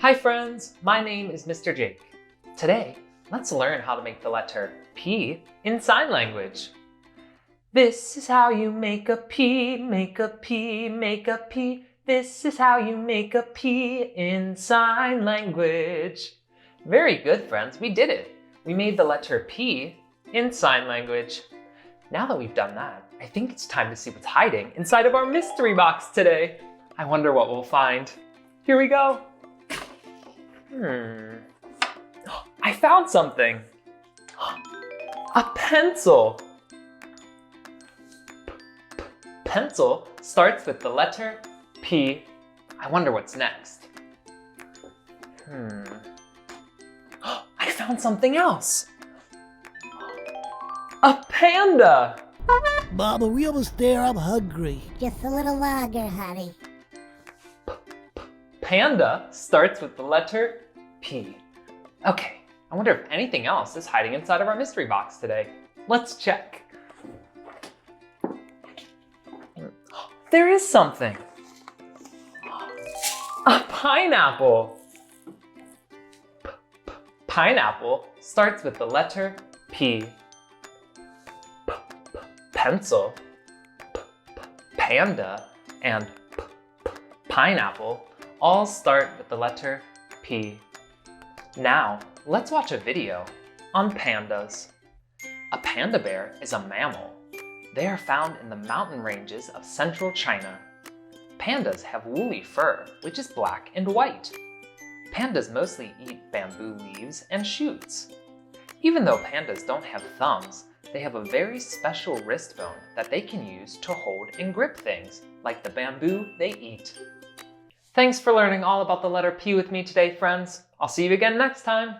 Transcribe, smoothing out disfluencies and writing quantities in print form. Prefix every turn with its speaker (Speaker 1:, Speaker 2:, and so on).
Speaker 1: Hi friends, my name is Mr. Jake. Today, let's learn how to make the letter P in sign language. This is how you make a P, make a P, make a P. This is how you make a P in sign language. Very good, friends, we did it. We made the letter P in sign language. Now that we've done that, I think it's time to see what's hiding inside of our mystery box today. I wonder what we'll find. Here we go. I found something. A pencil. Pencil starts with the letter P. I wonder what's next. I found something else. A panda.
Speaker 2: Mama, we almost there. I'm hungry.
Speaker 3: Just a little longer, honey.
Speaker 1: Panda starts with the letter P. Okay, I wonder if anything else is hiding inside of our mystery box today. Let's check. There is something. A pineapple. Pineapple starts with the letter P. Pencil, panda, and pineapple all start with the letter P. Now, let's watch a video on pandas. A panda bear is a mammal. They are found in the mountain ranges of central China. Pandas have woolly fur, which is black and white. Pandas mostly eat bamboo leaves and shoots. Even though pandas don't have thumbs, they have a very special wrist bone that they can use to hold and grip things, like the bamboo they eat. Thanks for learning all about the letter P with me today, friends. I'll see you again next time.